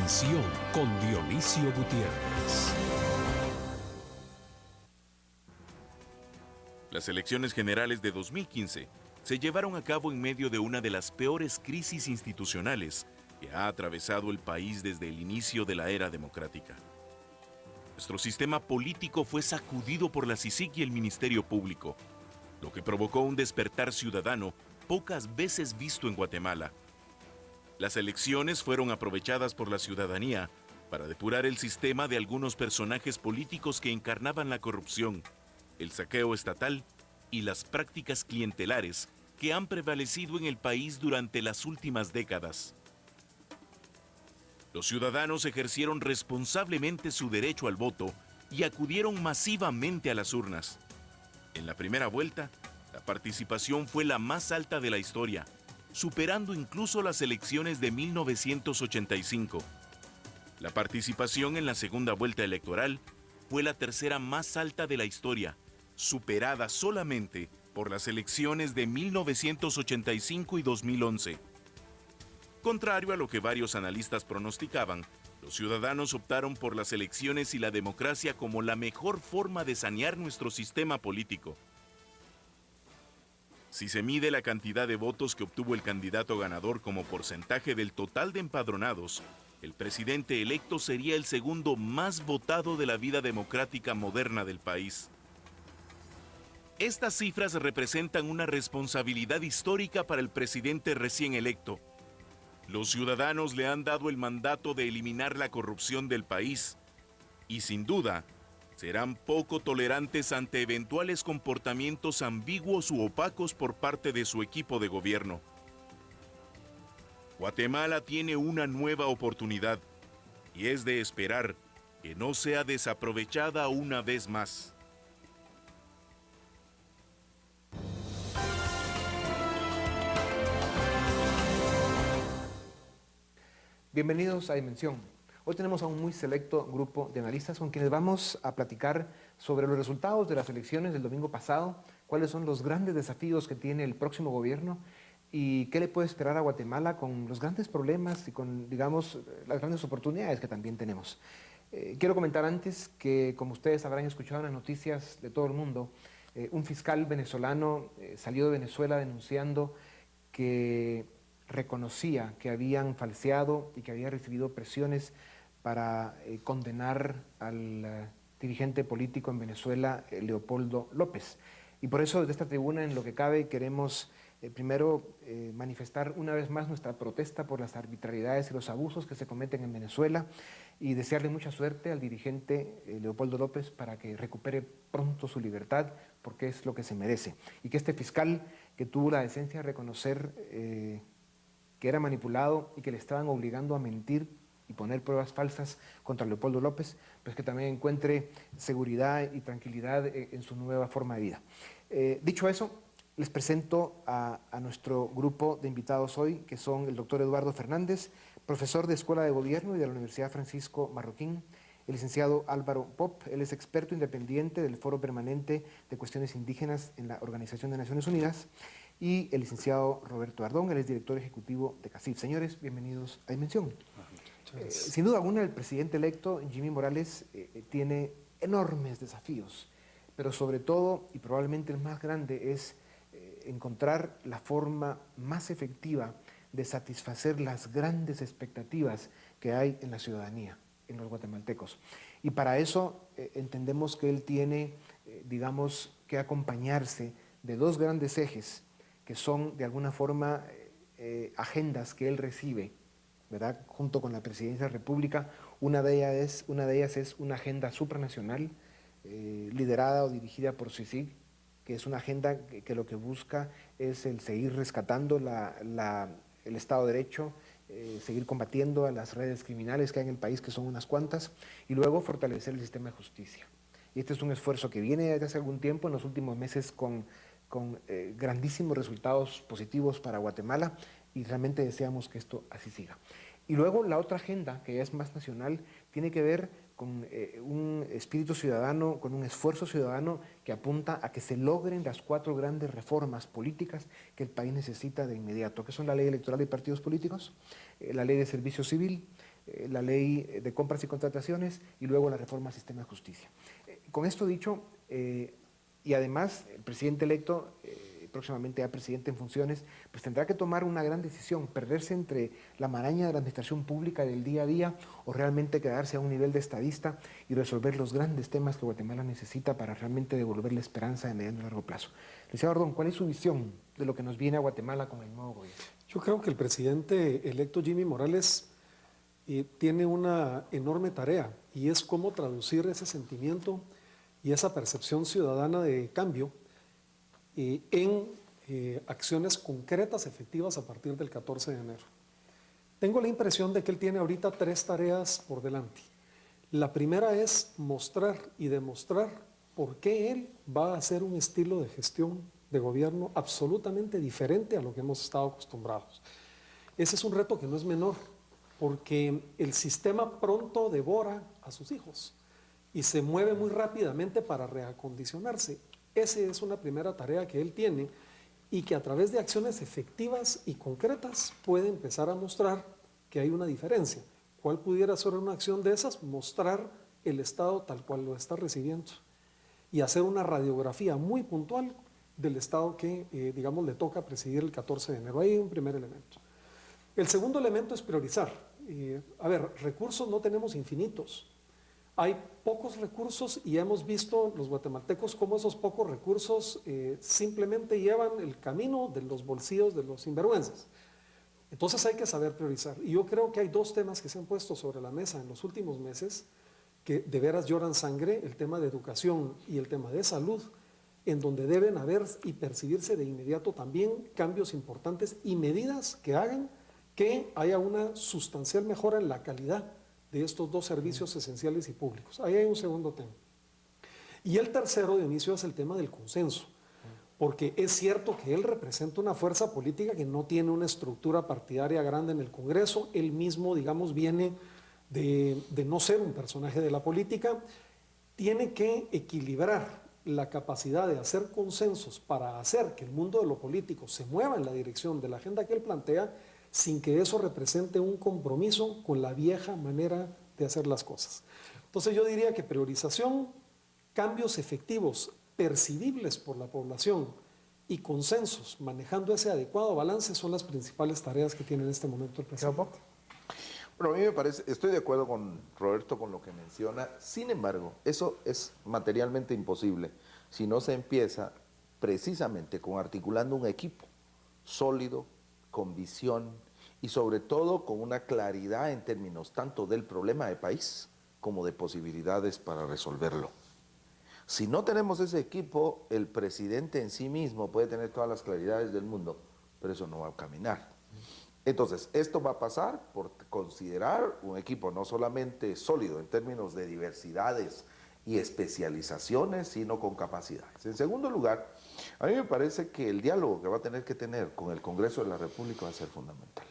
Mención con Dionisio Gutiérrez. Las elecciones generales de 2015 se llevaron a cabo en medio de una de las peores crisis institucionales que ha atravesado el país desde el inicio de la era democrática. Nuestro sistema político fue sacudido por la CICIG y el Ministerio Público, lo que provocó un despertar ciudadano pocas veces visto en Guatemala. Las elecciones fueron aprovechadas por la ciudadanía para depurar el sistema de algunos personajes políticos que encarnaban la corrupción, el saqueo estatal y las prácticas clientelares que han prevalecido en el país durante las últimas décadas. Los ciudadanos ejercieron responsablemente su derecho al voto y acudieron masivamente a las urnas. En la primera vuelta, la participación fue la más alta de la historia, superando incluso las elecciones de 1985. La participación en la segunda vuelta electoral fue la tercera más alta de la historia, superada solamente por las elecciones de 1985 y 2011. Contrario a lo que varios analistas pronosticaban, los ciudadanos optaron por las elecciones y la democracia como la mejor forma de sanear nuestro sistema político. Si se mide la cantidad de votos que obtuvo el candidato ganador como porcentaje del total de empadronados, el presidente electo sería el segundo más votado de la vida democrática moderna del país. Estas cifras representan una responsabilidad histórica para el presidente recién electo. Los ciudadanos le han dado el mandato de eliminar la corrupción del país y, sin duda, serán poco tolerantes ante eventuales comportamientos ambiguos u opacos por parte de su equipo de gobierno. Guatemala tiene una nueva oportunidad y es de esperar que no sea desaprovechada una vez más. Bienvenidos a Dimensión. Hoy tenemos a un muy selecto grupo de analistas con quienes vamos a platicar sobre los resultados de las elecciones del domingo pasado, cuáles son los grandes desafíos que tiene el próximo gobierno y qué le puede esperar a Guatemala con los grandes problemas y con, digamos, las grandes oportunidades que también tenemos. Quiero comentar antes que, como ustedes habrán escuchado en las noticias de todo el mundo, un fiscal venezolano salió de Venezuela denunciando que reconocía que habían falseado y que había recibido presiones para condenar al dirigente político en Venezuela, Leopoldo López. Y por eso desde esta tribuna, en lo que cabe, queremos primero manifestar una vez más nuestra protesta por las arbitrariedades y los abusos que se cometen en Venezuela y desearle mucha suerte al dirigente Leopoldo López para que recupere pronto su libertad, porque es lo que se merece. Y que este fiscal que tuvo la decencia de reconocer que era manipulado y que le estaban obligando a mentir y poner pruebas falsas contra Leopoldo López, pues que también encuentre seguridad y tranquilidad en su nueva forma de vida. Dicho eso, les presento a nuestro grupo de invitados hoy, que son el doctor Eduardo Fernández, profesor de Escuela de Gobierno y de la Universidad Francisco Marroquín, el licenciado Álvaro Pop, él es experto independiente del Foro Permanente de Cuestiones Indígenas en la Organización de Naciones Unidas, y el licenciado Roberto Ardón, él es director ejecutivo de CACIF. Señores, bienvenidos a Dimensión. Sin duda alguna, el presidente electo, Jimmy Morales, tiene enormes desafíos, pero sobre todo, y probablemente el más grande, es encontrar la forma más efectiva de satisfacer las grandes expectativas que hay en la ciudadanía, en los guatemaltecos. Y para eso entendemos que él tiene, digamos, que acompañarse de dos grandes ejes, que son de alguna forma agendas que él recibe, ¿verdad?, junto con la Presidencia de la República. Una de ellas es una agenda supranacional liderada o dirigida por CICIG, que es una agenda que lo que busca es el seguir rescatando el Estado de Derecho, seguir combatiendo a las redes criminales que hay en el país, que son unas cuantas, y luego fortalecer el sistema de justicia. Y este es un esfuerzo que viene desde hace algún tiempo, en los últimos meses con grandísimos resultados positivos para Guatemala, y realmente deseamos que esto así siga. Y luego la otra agenda, que es más nacional, tiene que ver con un espíritu ciudadano, con un esfuerzo ciudadano que apunta a que se logren las 4 grandes reformas políticas que el país necesita de inmediato, que son la ley electoral y partidos políticos, la ley de servicio civil, la ley de compras y contrataciones y luego la reforma al sistema de justicia. Con esto dicho, y además el presidente electo, próximamente ya presidente en funciones, pues tendrá que tomar una gran decisión, perderse entre la maraña de la administración pública del día a día o realmente quedarse a un nivel de estadista y resolver los grandes temas que Guatemala necesita para realmente devolver la esperanza de mediano y largo plazo. Licenciado Ordón, ¿cuál es su visión de lo que nos viene a Guatemala con el nuevo gobierno? Yo creo que el presidente electo Jimmy Morales tiene una enorme tarea y es cómo traducir ese sentimiento y esa percepción ciudadana de cambio en acciones concretas, efectivas a partir del 14 de enero. Tengo la impresión de que él tiene ahorita 3 tareas por delante. La primera es mostrar y demostrar por qué él va a hacer un estilo de gestión de gobierno absolutamente diferente a lo que hemos estado acostumbrados. Ese es un reto que no es menor, porque el sistema pronto devora a sus hijos y se mueve muy rápidamente para reacondicionarse. Esa es una primera tarea que él tiene y que a través de acciones efectivas y concretas puede empezar a mostrar que hay una diferencia. ¿Cuál pudiera ser una acción de esas? Mostrar el Estado tal cual lo está recibiendo y hacer una radiografía muy puntual del Estado que, digamos, le toca presidir el 14 de enero. Ahí hay un primer elemento. El segundo elemento es priorizar. A ver, recursos no tenemos infinitos. Hay pocos recursos y hemos visto los guatemaltecos cómo esos pocos recursos simplemente llevan el camino de los bolsillos de los sinvergüenzas. Entonces hay que saber priorizar. Y yo creo que hay 2 temas que se han puesto sobre la mesa en los últimos meses que de veras lloran sangre, el tema de educación y el tema de salud, en donde deben haber y percibirse de inmediato también cambios importantes y medidas que hagan que haya una sustancial mejora en la calidad de estos 2 servicios esenciales y públicos. Ahí hay un segundo tema. Y el tercero, Dionisio, es el tema del consenso, porque es cierto que él representa una fuerza política que no tiene una estructura partidaria grande en el Congreso, él mismo, digamos, viene de no ser un personaje de la política, tiene que equilibrar la capacidad de hacer consensos para hacer que el mundo de lo político se mueva en la dirección de la agenda que él plantea, sin que eso represente un compromiso con la vieja manera de hacer las cosas. Entonces yo diría que priorización, cambios efectivos, percibibles por la población y consensos, manejando ese adecuado balance, son las principales tareas que tiene en este momento el presidente. Bueno, a mí me parece, estoy de acuerdo con Roberto con lo que menciona, sin embargo, eso es materialmente imposible si no se empieza precisamente con articulando un equipo sólido, con visión y sobre todo con una claridad en términos tanto del problema de país como de posibilidades para resolverlo. Si no tenemos ese equipo, el presidente en sí mismo puede tener todas las claridades del mundo, pero eso no va a caminar. Entonces, esto va a pasar por considerar un equipo no solamente sólido en términos de diversidades y especializaciones, sino con capacidades. En segundo lugar, a mí me parece que el diálogo que va a tener que tener con el Congreso de la República va a ser fundamental.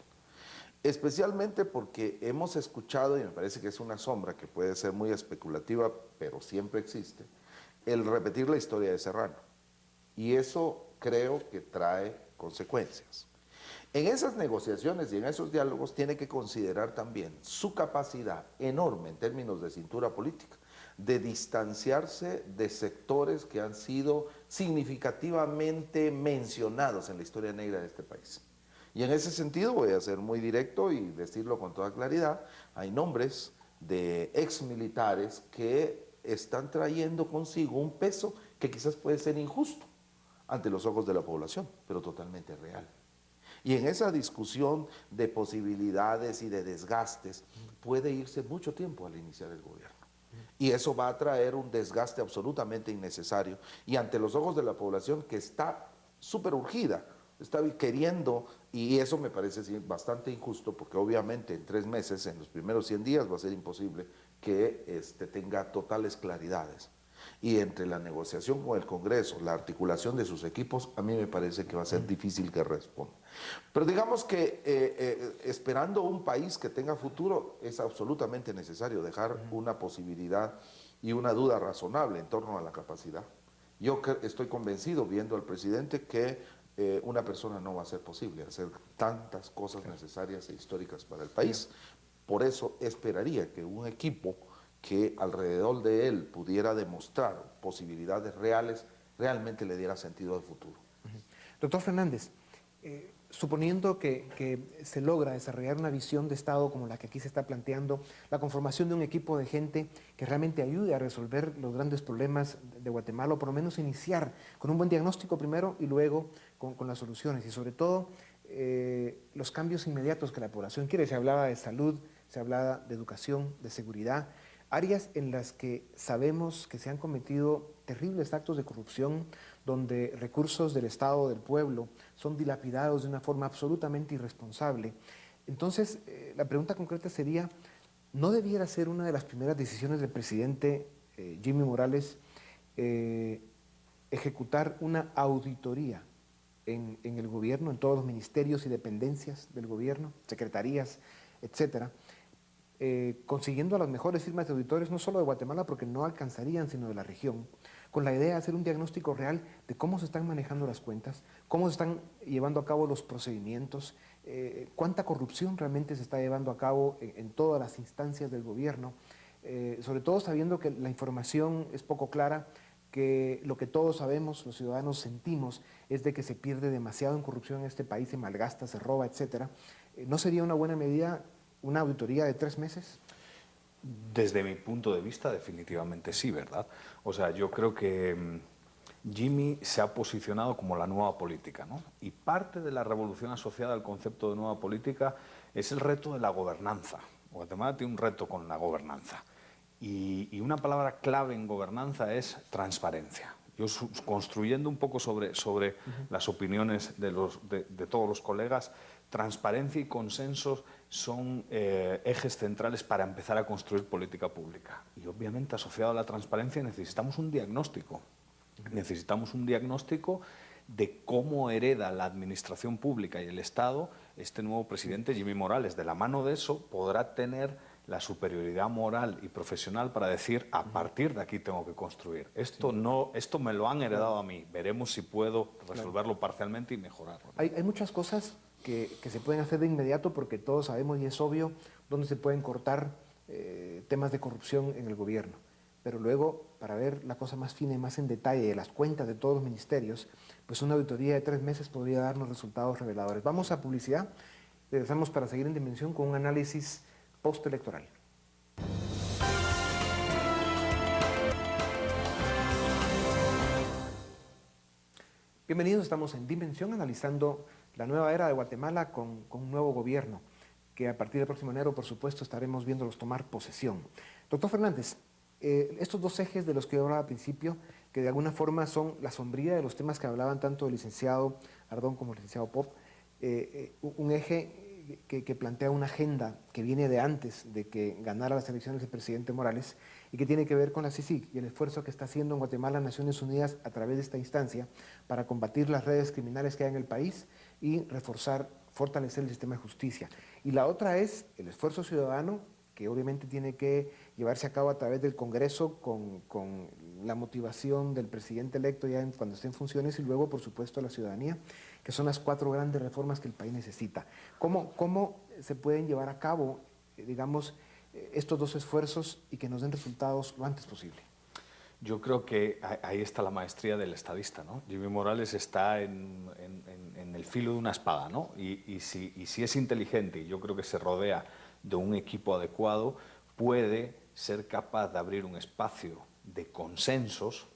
Especialmente porque hemos escuchado, y me parece que es una sombra que puede ser muy especulativa, pero siempre existe, el repetir la historia de Serrano. Y eso creo que trae consecuencias. En esas negociaciones y en esos diálogos tiene que considerar también su capacidad enorme en términos de cintura política, de distanciarse de sectores que han sido significativamente mencionados en la historia negra de este país. Y en ese sentido voy a ser muy directo y decirlo con toda claridad, hay nombres de exmilitares que están trayendo consigo un peso que quizás puede ser injusto ante los ojos de la población, pero totalmente real. Y en esa discusión de posibilidades y de desgastes puede irse mucho tiempo al iniciar el gobierno. Y eso va a traer un desgaste absolutamente innecesario. Y ante los ojos de la población que está súper urgida, está queriendo, y eso me parece bastante injusto, porque obviamente en 3 meses, en los primeros 100 días, va a ser imposible que tenga totales claridades. Y entre la negociación con el Congreso, la articulación de sus equipos, a mí me parece que va a ser difícil que responda. Pero digamos que esperando un país que tenga futuro, es absolutamente necesario dejar una posibilidad y una duda razonable en torno a la capacidad. Yo estoy convencido, viendo al presidente, que una persona no va a ser posible hacer tantas cosas necesarias e históricas para el país, Por eso esperaría que un equipo que alrededor de él pudiera demostrar posibilidades reales, realmente le diera sentido de futuro. Doctor Fernández, suponiendo que se logra desarrollar una visión de Estado como la que aquí se está planteando, la conformación de un equipo de gente que realmente ayude a resolver los grandes problemas de Guatemala, o por lo menos iniciar con un buen diagnóstico primero y luego con las soluciones, y sobre todo los cambios inmediatos que la población quiere. Se hablaba de salud, se hablaba de educación, de seguridad, áreas en las que sabemos que se han cometido terribles actos de corrupción, donde recursos del Estado, del pueblo, son dilapidados de una forma absolutamente irresponsable. Entonces, la pregunta concreta sería, ¿no debiera ser una de las primeras decisiones del presidente Jimmy Morales ejecutar una auditoría en el gobierno, en todos los ministerios y dependencias del gobierno, secretarías, etcétera, consiguiendo a las mejores firmas de auditores, no solo de Guatemala, porque no alcanzarían, sino de la región, con la idea de hacer un diagnóstico real de cómo se están manejando las cuentas, cómo se están llevando a cabo los procedimientos, cuánta corrupción realmente se está llevando a cabo en todas las instancias del gobierno, sobre todo sabiendo que la información es poco clara, que lo que todos sabemos, los ciudadanos sentimos, es de que se pierde demasiado en corrupción en este país, se malgasta, se roba, etcétera. ¿No sería una buena medida una auditoría de 3 meses? Desde mi punto de vista, definitivamente sí, ¿verdad? O sea, yo creo que Jimmy se ha posicionado como la nueva política, ¿no? Y parte de la revolución asociada al concepto de nueva política es el reto de la gobernanza. Guatemala tiene un reto con la gobernanza. Y una palabra clave en gobernanza es transparencia. Yo construyendo un poco sobre las opiniones de todos los colegas, transparencia y consensos son ejes centrales para empezar a construir política pública. Y obviamente asociado a la transparencia necesitamos un diagnóstico. Necesitamos un diagnóstico de cómo hereda la administración pública y el Estado este nuevo presidente Jimmy Morales. De la mano de eso podrá tener la superioridad moral y profesional para decir, a partir de aquí tengo que construir. Esto me lo han heredado a mí. Veremos si puedo resolverlo parcialmente y mejorarlo. Hay muchas cosas que se pueden hacer de inmediato porque todos sabemos y es obvio dónde se pueden cortar temas de corrupción en el gobierno. Pero luego, para ver la cosa más fina y más en detalle de las cuentas de todos los ministerios, pues una auditoría de 3 meses podría darnos resultados reveladores. Vamos a publicidad, regresamos para seguir en Dimensión con un análisis postelectoral. Bienvenidos, estamos en Dimensión analizando la nueva era de Guatemala con un nuevo gobierno, que a partir del próximo enero, por supuesto, estaremos viéndolos tomar posesión. Doctor Fernández, estos 2 ejes de los que yo hablaba al principio, que de alguna forma son la sombría de los temas que hablaban tanto el licenciado Ardón como el licenciado Pop, un eje que plantea una agenda que viene de antes de que ganara las elecciones el presidente Morales y que tiene que ver con la CICIG y el esfuerzo que está haciendo en Guatemala Naciones Unidas a través de esta instancia para combatir las redes criminales que hay en el país y fortalecer el sistema de justicia. Y la otra es el esfuerzo ciudadano que obviamente tiene que llevarse a cabo a través del Congreso con la motivación del presidente electo ya cuando esté en funciones y luego, por supuesto, la ciudadanía, que son las 4 grandes reformas que el país necesita. ¿Cómo se pueden llevar a cabo, digamos, estos 2 esfuerzos y que nos den resultados lo antes posible? Yo creo que ahí está la maestría del estadista, ¿no? Jimmy Morales está en el filo de una espada, ¿no? Y si es inteligente, y yo creo que se rodea de un equipo adecuado, puede ser capaz de abrir un espacio de consensos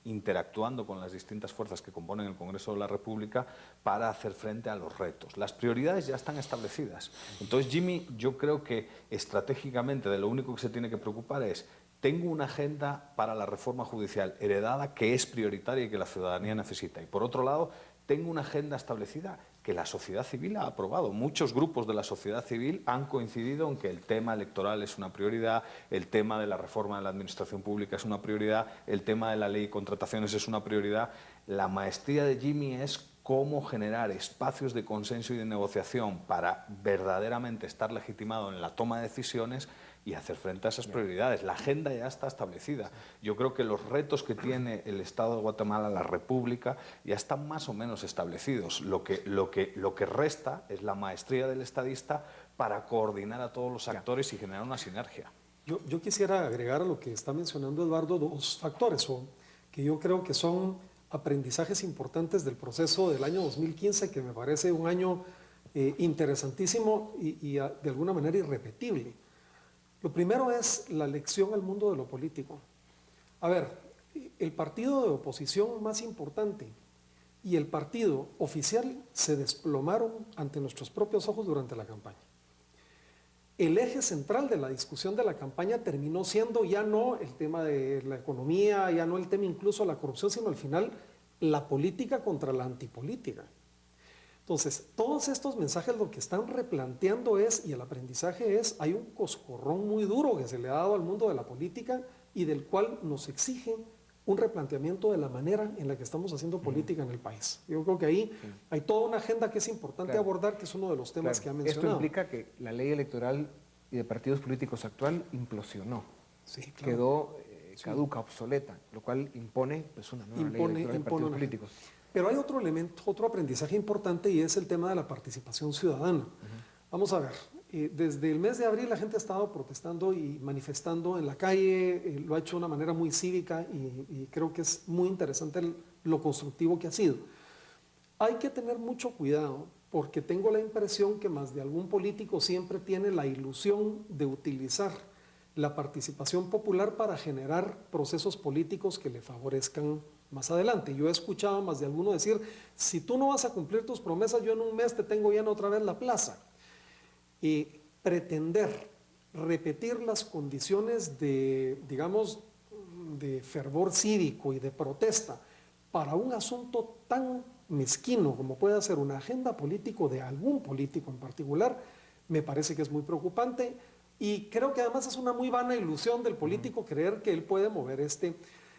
interactuando con las distintas fuerzas que componen el Congreso de la República para hacer frente a los retos. Las prioridades ya están establecidas. Entonces, Jimmy, yo creo que estratégicamente de lo único que se tiene que preocupar es: tengo una agenda para la reforma judicial heredada que es prioritaria y que la ciudadanía necesita. Y por otro lado, tengo una agenda establecida que la sociedad civil ha aprobado. Muchos grupos de la sociedad civil han coincidido en que el tema electoral es una prioridad, el tema de la reforma de la administración pública es una prioridad, el tema de la ley de contrataciones es una prioridad. La maestría de Jimmy es cómo generar espacios de consenso y de negociación para verdaderamente estar legitimado en la toma de decisiones y hacer frente a esas prioridades. La agenda ya está establecida. Yo creo que los retos que tiene el Estado de Guatemala, la República, ya están más o menos establecidos. Lo que resta es la maestría del estadista para coordinar a todos los actores y generar una sinergia. Yo quisiera agregar a lo que está mencionando Eduardo dos factores que yo creo que son aprendizajes importantes del proceso del año 2015, que me parece un año interesantísimo y de alguna manera irrepetible. Lo primero es la lección al mundo de lo político. A ver, el partido de oposición más importante y el partido oficial se desplomaron ante nuestros propios ojos durante la campaña. El eje central de la discusión de la campaña terminó siendo ya no el tema de la economía, ya no el tema incluso de la corrupción, sino al final la política contra la antipolítica. Entonces, todos estos mensajes lo que están replanteando es, y el aprendizaje es, hay un coscorrón muy duro que se le ha dado al mundo de la política y del cual nos exige un replanteamiento de la manera en la que estamos haciendo política en el país. Yo creo que ahí hay toda una agenda que es importante abordar, que es uno de los temas que ha mencionado. Esto implica que la ley electoral y de partidos políticos actual implosionó. Sí, claro. Quedó caduca, obsoleta, lo cual impone pues, una nueva ley electoral de partidos políticos. Pero hay otro elemento, otro aprendizaje importante y es el tema de la participación ciudadana. Vamos a ver, desde el mes de abril la gente ha estado protestando y manifestando en la calle, lo ha hecho de una manera muy cívica y creo que es muy interesante lo constructivo que ha sido. Hay que tener mucho cuidado porque tengo la impresión que más de algún político siempre tiene la ilusión de utilizar la participación popular para generar procesos políticos que le favorezcan más adelante. Yo he escuchado a más de alguno decir, si tú no vas a cumplir tus promesas, yo en un mes te tengo llena otra vez la plaza. Y pretender repetir las condiciones de, digamos, de fervor cívico y de protesta para un asunto tan mezquino como puede ser una agenda político de algún político en particular, me parece que es muy preocupante y creo que además es una muy vana ilusión del político creer que él puede mover este.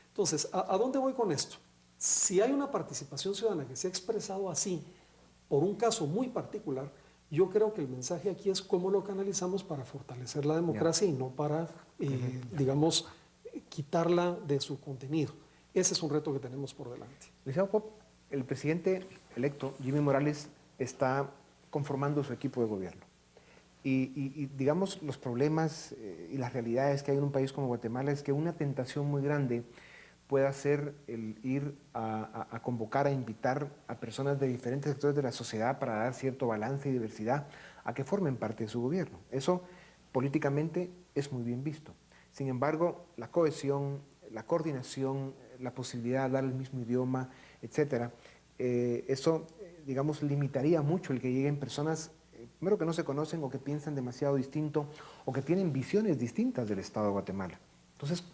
Entonces, ¿a dónde voy con esto? Si hay una participación ciudadana que se ha expresado así, por un caso muy particular, yo creo que el mensaje aquí es cómo lo canalizamos para fortalecer la democracia y no para, digamos, quitarla de su contenido. Ese es un reto que tenemos por delante. Licenciado Pop, el presidente electo, Jimmy Morales, está conformando su equipo de gobierno. Y digamos, los problemas y las realidades que hay en un país como Guatemala es que una tentación muy grande pueda ser el ir a convocar, a invitar a personas de diferentes sectores de la sociedad para dar cierto balance y diversidad a que formen parte de su gobierno. Eso políticamente es muy bien visto. Sin embargo, la cohesión, la coordinación, la posibilidad de hablar el mismo idioma, etcétera, eso, digamos, limitaría mucho el que lleguen personas, primero que no se conocen o que piensan demasiado distinto o que tienen visiones distintas del Estado de Guatemala. Entonces,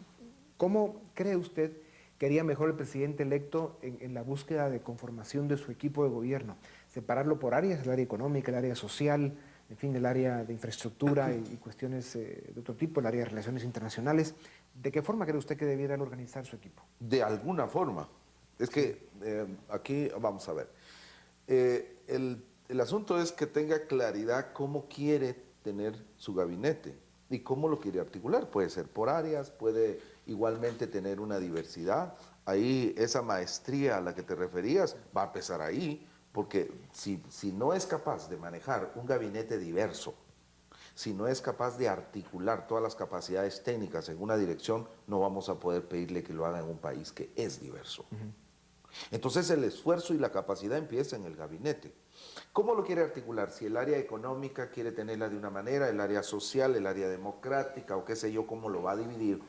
¿cómo cree usted que haría mejor el presidente electo en la búsqueda de conformación de su equipo de gobierno? Separarlo por áreas, el área económica, el área social, en fin, el área de infraestructura y cuestiones de otro tipo, el área de relaciones internacionales. ¿De qué forma cree usted que debiera organizar su equipo? De alguna forma. Es que aquí, vamos a ver, el asunto es que tenga claridad cómo quiere tener su gabinete y cómo lo quiere articular. Puede ser por áreas, puede igualmente tener una diversidad. Ahí esa maestría a la que te referías va a empezar ahí, porque si no es capaz de manejar un gabinete diverso, si no es capaz de articular todas las capacidades técnicas en una dirección, no vamos a poder pedirle que lo haga en un país que es diverso. Entonces el esfuerzo y la capacidad empieza en el gabinete. ¿Cómo lo quiere articular? Si el área económica quiere tenerla de una manera, el área social, el área democrática o qué sé yo, cómo lo va a dividir.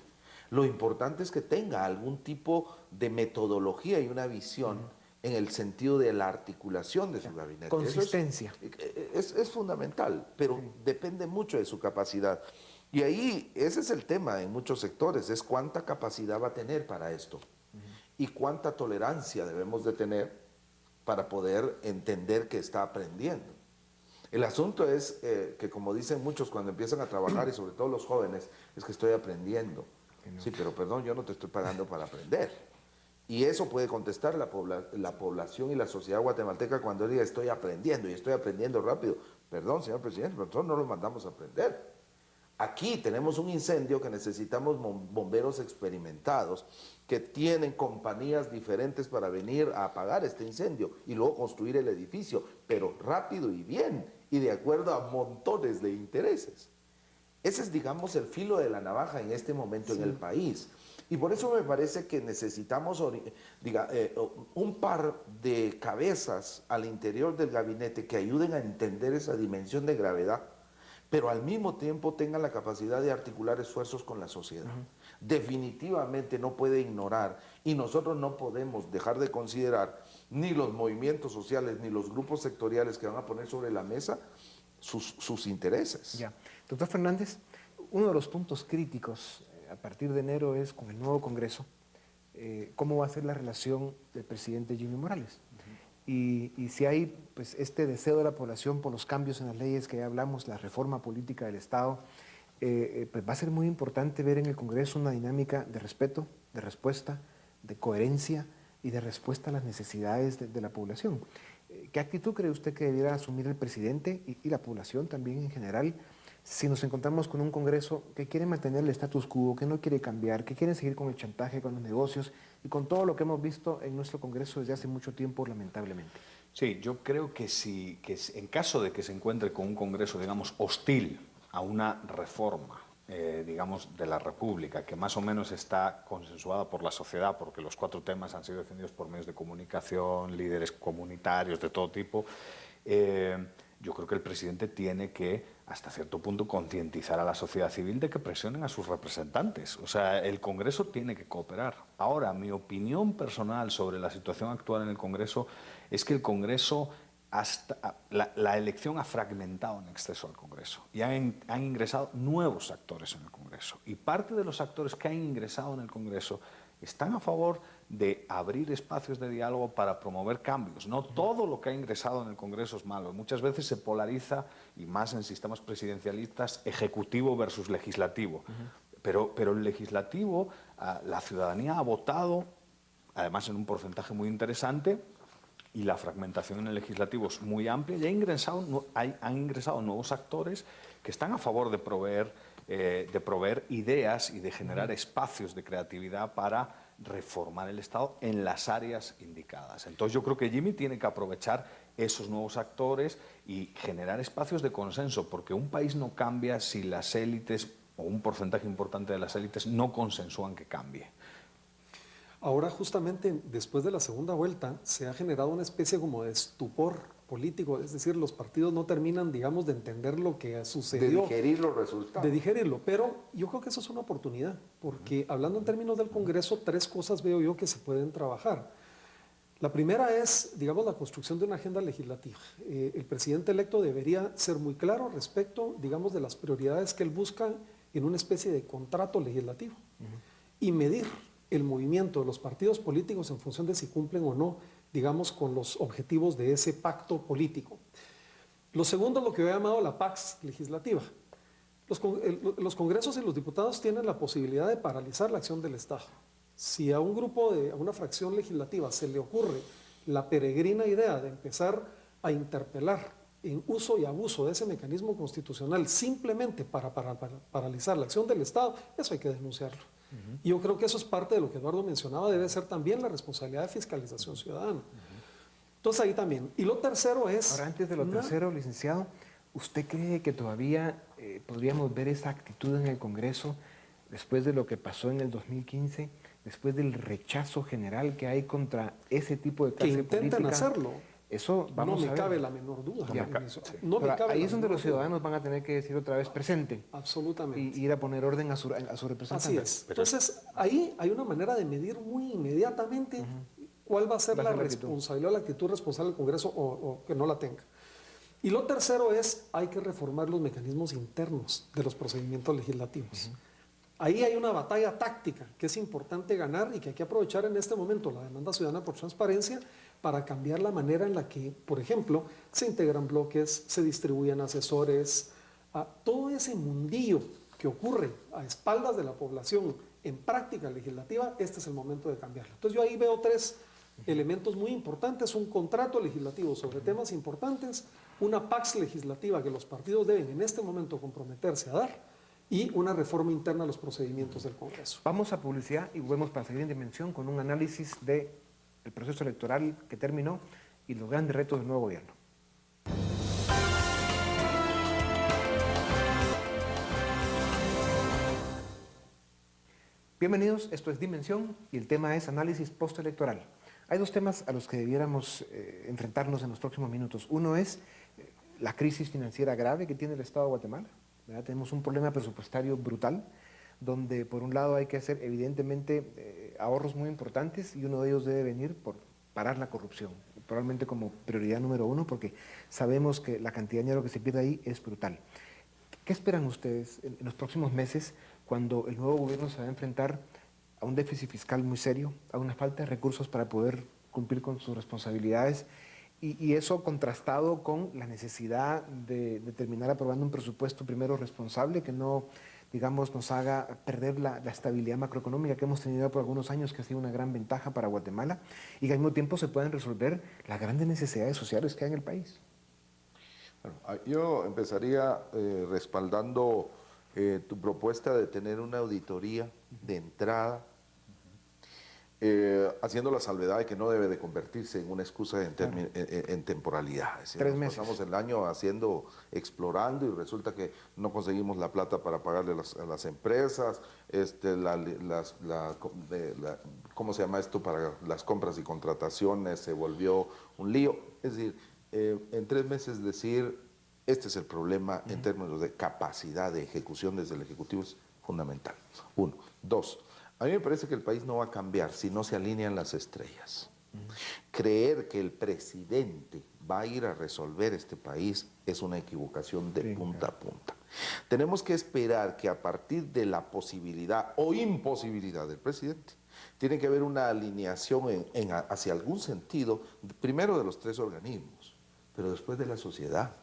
Lo importante es que tenga algún tipo de metodología y una visión en el sentido de la articulación de su gabinete. Consistencia. Es fundamental, pero depende mucho de su capacidad. Y ahí ese es el tema en muchos sectores, es cuánta capacidad va a tener para esto y cuánta tolerancia debemos de tener para poder entender que está aprendiendo. El asunto es que, como dicen muchos cuando empiezan a trabajar, y sobre todo los jóvenes, es que estoy aprendiendo. Sí, pero perdón, yo no te estoy pagando para aprender. Y eso puede contestar la población y la sociedad guatemalteca cuando diga estoy aprendiendo y estoy aprendiendo rápido. Perdón, señor presidente, pero nosotros no los mandamos a aprender. Aquí tenemos un incendio que necesitamos bomberos experimentados que tienen compañías diferentes para venir a apagar este incendio y luego construir el edificio, pero rápido y bien y de acuerdo a montones de intereses. Ese es, digamos, el filo de la navaja en este momento en el país. Y por eso me parece que necesitamos un par de cabezas al interior del gabinete que ayuden a entender esa dimensión de gravedad, pero al mismo tiempo tengan la capacidad de articular esfuerzos con la sociedad. Definitivamente no puede ignorar, y nosotros no podemos dejar de considerar ni los movimientos sociales ni los grupos sectoriales que van a poner sobre la mesa sus intereses. Ya. Doctor Fernández, uno de los puntos críticos a partir de enero es con el nuevo Congreso, cómo va a ser la relación del presidente Jimmy Morales. Y si hay pues, este deseo de la población por los cambios en las leyes que ya hablamos, la reforma política del Estado, pues va a ser muy importante ver en el Congreso una dinámica de respeto, de respuesta, de coherencia y de respuesta a las necesidades de la población. ¿Qué actitud cree usted que debiera asumir el presidente y la población también en general si nos encontramos con un Congreso que quiere mantener el status quo, que no quiere cambiar, que quiere seguir con el chantaje, con los negocios y con todo lo que hemos visto en nuestro Congreso desde hace mucho tiempo, lamentablemente? Sí, yo creo que en caso de que se encuentre con un Congreso, digamos, hostil a una reforma, digamos, de la República, que más o menos está consensuada por la sociedad, porque los 4 temas han sido defendidos por medios de comunicación, líderes comunitarios de todo tipo, yo creo que el presidente tiene que, hasta cierto punto, concientizar a la sociedad civil de que presionen a sus representantes. O sea, el Congreso tiene que cooperar. Ahora, mi opinión personal sobre la situación actual en el Congreso es que el Congreso, la elección ha fragmentado en exceso al Congreso y han ingresado nuevos actores en el Congreso. Y parte de los actores que han ingresado en el Congreso están a favor de abrir espacios de diálogo para promover cambios. No todo lo que ha ingresado en el Congreso es malo. Muchas veces se polariza, y más en sistemas presidencialistas, ejecutivo versus legislativo. Pero el legislativo, la ciudadanía ha votado, además en un porcentaje muy interesante, y la fragmentación en el legislativo es muy amplia, y han ingresado nuevos actores que están a favor de proveer ideas y de generar espacios de creatividad para reformar el Estado en las áreas indicadas. Entonces yo creo que Jimmy tiene que aprovechar esos nuevos actores y generar espacios de consenso, porque un país no cambia si las élites, o un porcentaje importante de las élites, no consensúan que cambie. Ahora, justamente después de la segunda vuelta, se ha generado una especie como de estupor político, es decir, los partidos no terminan, digamos, de entender lo que sucedió. De digerir los resultados. De digerirlo, pero yo creo que eso es una oportunidad, porque hablando en términos del Congreso, 3 cosas veo yo que se pueden trabajar. La primera es, digamos, la construcción de una agenda legislativa. El presidente electo debería ser muy claro respecto, digamos, de las prioridades que él busca en una especie de contrato legislativo y medir el movimiento de los partidos políticos en función de si cumplen o no, digamos, con los objetivos de ese pacto político. Lo segundo es lo que he llamado la pax legislativa. Los congresos y los diputados tienen la posibilidad de paralizar la acción del Estado. Si a un grupo, a una fracción legislativa se le ocurre la peregrina idea de empezar a interpelar en uso y abuso de ese mecanismo constitucional simplemente para paralizar la acción del Estado, eso hay que denunciarlo. Y yo creo que eso es parte de lo que Eduardo mencionaba, debe ser también la responsabilidad de fiscalización ciudadana. Entonces ahí también. Y lo tercero es... Ahora, antes de lo tercero, licenciado, ¿usted cree que todavía podríamos ver esa actitud en el Congreso después de lo que pasó en el 2015, después del rechazo general que hay contra ese tipo de clase política? Que intentan hacerlo. Eso vamos no me a ver. cabe la menor duda. Ahí es donde los ciudadanos van a tener que decir otra vez presente. Absolutamente. Y ir a poner orden a su representante. Así es. Entonces, ahí hay una manera de medir muy inmediatamente cuál va a ser la responsabilidad, la actitud responsable del Congreso o que no la tenga. Y lo tercero es, hay que reformar los mecanismos internos de los procedimientos legislativos. Ahí hay una batalla táctica que es importante ganar y que hay que aprovechar en este momento, la demanda ciudadana por transparencia, para cambiar la manera en la que, por ejemplo, se integran bloques, se distribuyen asesores, a todo ese mundillo que ocurre a espaldas de la población en práctica legislativa, este es el momento de cambiarlo. Entonces yo ahí veo 3 elementos muy importantes: un contrato legislativo sobre temas importantes, una pax legislativa que los partidos deben en este momento comprometerse a dar, y una reforma interna a los procedimientos del Congreso. Vamos a publicidad y volvemos para seguir en Dimensión con un análisis del proceso electoral que terminó y los grandes retos del nuevo gobierno. Bienvenidos, esto es Dimensión y el tema es análisis postelectoral. Hay dos temas a los que debiéramos enfrentarnos en los próximos minutos. Uno es la crisis financiera grave que tiene el Estado de Guatemala, ¿verdad? Tenemos un problema presupuestario brutal, donde por un lado hay que hacer evidentemente ahorros muy importantes y uno de ellos debe venir por parar la corrupción, probablemente como prioridad número uno, porque sabemos que la cantidad de dinero que se pierde ahí es brutal. ¿Qué esperan ustedes en los próximos meses cuando el nuevo gobierno se va a enfrentar a un déficit fiscal muy serio, a una falta de recursos para poder cumplir con sus responsabilidades y eso contrastado con la necesidad de terminar aprobando un presupuesto primero responsable que no, digamos, nos haga perder la estabilidad macroeconómica que hemos tenido por algunos años, que ha sido una gran ventaja para Guatemala, y que al mismo tiempo se puedan resolver las grandes necesidades sociales que hay en el país? Bueno, yo empezaría respaldando tu propuesta de tener una auditoría de entrada, haciendo la salvedad de que no debe de convertirse en una excusa en temporalidad. Es decir, 3 meses. pasamos el año explorando y resulta que no conseguimos la plata para pagarle a las empresas, ¿cómo se llama esto? Para las compras y contrataciones se volvió un lío. Es decir, en 3 meses decir, este es el problema en términos de capacidad de ejecución desde el Ejecutivo es fundamental. 1. 2. A mí me parece que el país no va a cambiar si no se alinean las estrellas. Creer que el presidente va a ir a resolver este país es una equivocación de punta a punta. Tenemos que esperar que a partir de la posibilidad o imposibilidad del presidente, tiene que haber una alineación hacia algún sentido, primero de los 3 organismos, pero después de la sociedad.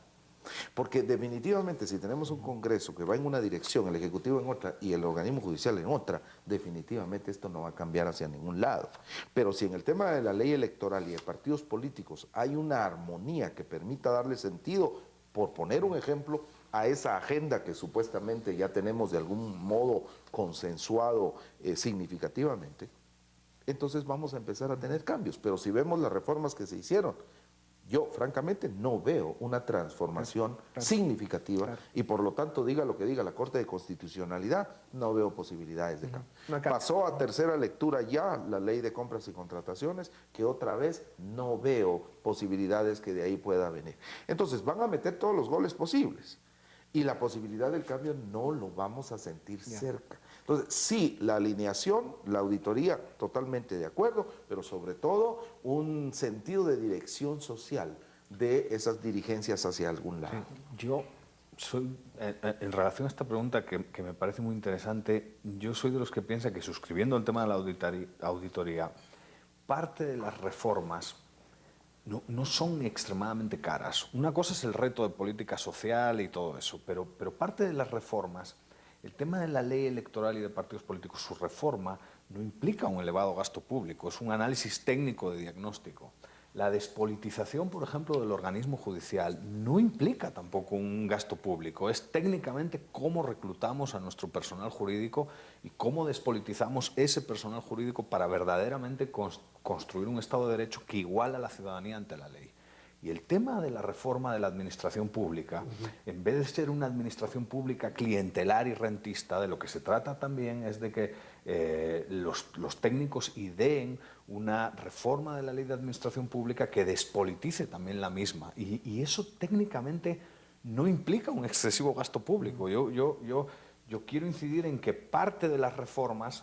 Porque definitivamente si tenemos un Congreso que va en una dirección, el Ejecutivo en otra y el organismo judicial en otra, definitivamente esto no va a cambiar hacia ningún lado. Pero si en el tema de la ley electoral y de partidos políticos hay una armonía que permita darle sentido, por poner un ejemplo, a esa agenda que supuestamente ya tenemos de algún modo consensuado significativamente, entonces vamos a empezar a tener cambios. Pero si vemos las reformas que se hicieron, yo, francamente, no veo una transformación significativa y, por lo tanto, diga lo que diga la Corte de Constitucionalidad, no veo posibilidades de cambio. Pasó a tercera lectura ya la ley de compras y contrataciones, que otra vez no veo posibilidades que de ahí pueda venir. Entonces, van a meter todos los goles posibles y la posibilidad del cambio no lo vamos a sentir cerca. Entonces, sí, la alineación, la auditoría, totalmente de acuerdo, pero sobre todo un sentido de dirección social de esas dirigencias hacia algún lado. Yo soy, en relación a esta pregunta que me parece muy interesante, yo soy de los que piensa que suscribiendo el tema de la auditoría, parte de las reformas no son extremadamente caras. Una cosa es el reto de política social y todo eso, pero parte de las reformas, el tema de la ley electoral y de partidos políticos, su reforma no implica un elevado gasto público, es un análisis técnico de diagnóstico. La despolitización, por ejemplo, del organismo judicial no implica tampoco un gasto público, es técnicamente cómo reclutamos a nuestro personal jurídico y cómo despolitizamos ese personal jurídico para verdaderamente construir un Estado de Derecho que iguala a la ciudadanía ante la ley. Y el tema de la reforma de la administración pública, en vez de ser una administración pública clientelar y rentista, de lo que se trata también es de que los técnicos ideen una reforma de la ley de administración pública que despolitice también la misma. Y eso técnicamente no implica un excesivo gasto público. Yo quiero incidir en que parte de las reformas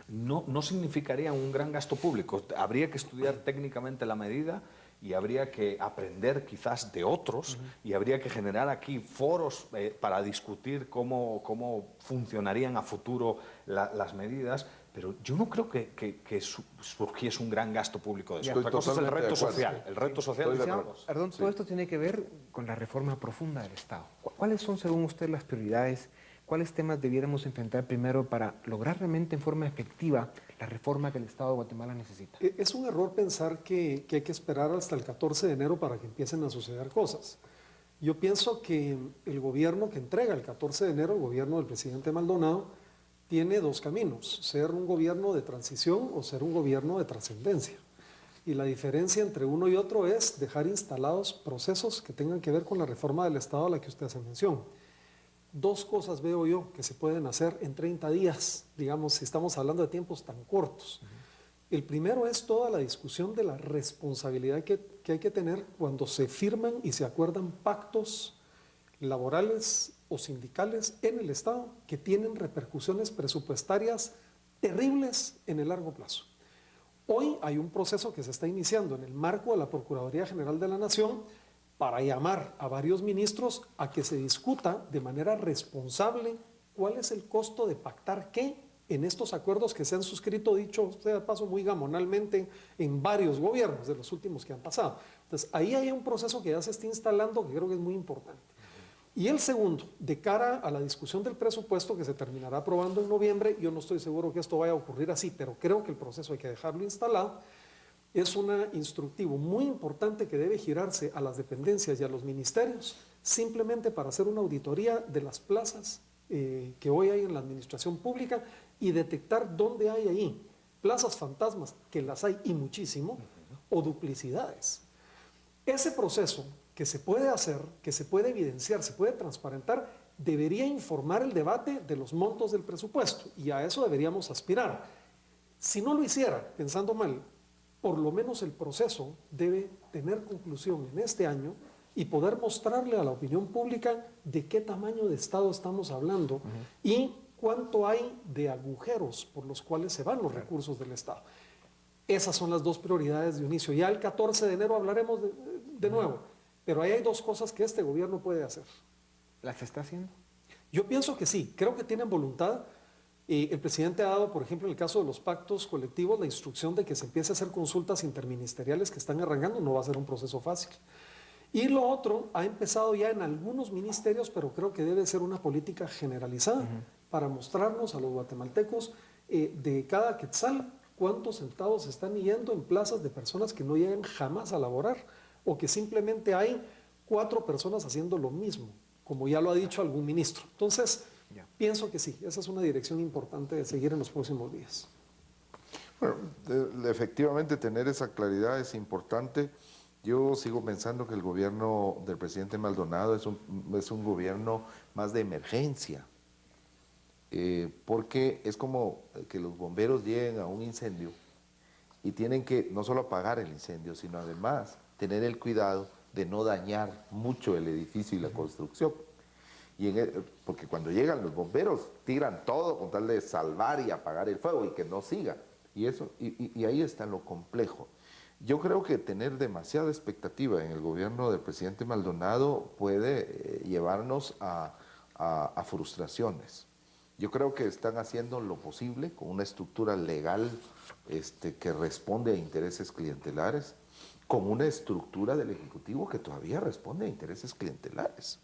no significarían un gran gasto público. Habría que estudiar técnicamente la medida y habría que aprender quizás de otros y habría que generar aquí foros para discutir cómo funcionarían a futuro las medidas, pero yo no creo que surgiese un gran gasto público de eso. Otra cosa es el reto social. El reto social de Perdón, todo esto tiene que ver con la reforma profunda del Estado. ¿Cuáles son, según usted, las prioridades? ¿Cuáles temas debiéramos enfrentar primero para lograr realmente en forma efectiva la reforma que el Estado de Guatemala necesita? Es un error pensar que hay que esperar hasta el 14 de enero para que empiecen a suceder cosas. Yo pienso que el gobierno que entrega el 14 de enero, el gobierno del presidente Maldonado, tiene dos caminos: ser un gobierno de transición o ser un gobierno de trascendencia. Y la diferencia entre uno y otro es dejar instalados procesos que tengan que ver con la reforma del Estado a la que usted hace mención. Dos cosas veo yo que se pueden hacer en 30 días, digamos, si estamos hablando de tiempos tan cortos. El primero es toda la discusión de la responsabilidad que hay que tener cuando se firman y se acuerdan pactos laborales o sindicales en el Estado que tienen repercusiones presupuestarias terribles en el largo plazo. Hoy hay un proceso que se está iniciando en el marco de la Procuraduría General de la Nación para llamar a varios ministros a que se discuta de manera responsable cuál es el costo de pactar qué en estos acuerdos que se han suscrito, dicho sea de paso muy gamonalmente, en varios gobiernos de los últimos que han pasado. Entonces, ahí hay un proceso que ya se está instalando que creo que es muy importante. Y el segundo, de cara a la discusión del presupuesto que se terminará aprobando en noviembre, yo no estoy seguro que esto vaya a ocurrir así, pero creo que el proceso hay que dejarlo instalado, es un instructivo muy importante que debe girarse a las dependencias y a los ministerios, simplemente para hacer una auditoría de las plazas que hoy hay en la administración pública y detectar dónde hay ahí plazas fantasmas, que las hay y muchísimo, o duplicidades. Ese proceso que se puede hacer, que se puede evidenciar, se puede transparentar, debería informar el debate de los montos del presupuesto, y a eso deberíamos aspirar. Si no lo hiciera, pensando mal, por lo menos el proceso debe tener conclusión en este año y poder mostrarle a la opinión pública de qué tamaño de Estado estamos hablando y cuánto hay de agujeros por los cuales se van los recursos del Estado. Esas son las dos prioridades de inicio. Ya el 14 de enero hablaremos de nuevo, pero ahí hay dos cosas que este gobierno puede hacer. ¿Las está haciendo? Yo pienso que sí, creo que tienen voluntad. El presidente ha dado, por ejemplo, en el caso de los pactos colectivos, la instrucción de que se empiece a hacer consultas interministeriales que están arrancando. No va a ser un proceso fácil. Y lo otro, ha empezado ya en algunos ministerios, pero creo que debe ser una política generalizada para mostrarnos a los guatemaltecos de cada quetzal cuántos centavos están yendo en plazas de personas que no llegan jamás a laborar o que simplemente hay 4 personas haciendo lo mismo, como ya lo ha dicho algún ministro. Entonces, pienso que sí, esa es una dirección importante de seguir en los próximos días. Bueno, efectivamente tener esa claridad es importante. Yo sigo pensando que el gobierno del presidente Maldonado es un gobierno más de emergencia, porque es como que los bomberos lleguen a un incendio y tienen que no solo apagar el incendio, sino además tener el cuidado de no dañar mucho el edificio y la construcción. Porque cuando llegan los bomberos tiran todo con tal de salvar y apagar el fuego y que no siga. Y ahí está lo complejo. Yo creo que tener demasiada expectativa en el gobierno del presidente Maldonado puede llevarnos a frustraciones. Yo creo que están haciendo lo posible con una estructura legal que responde a intereses clientelares, con una estructura del Ejecutivo que todavía responde a intereses clientelares.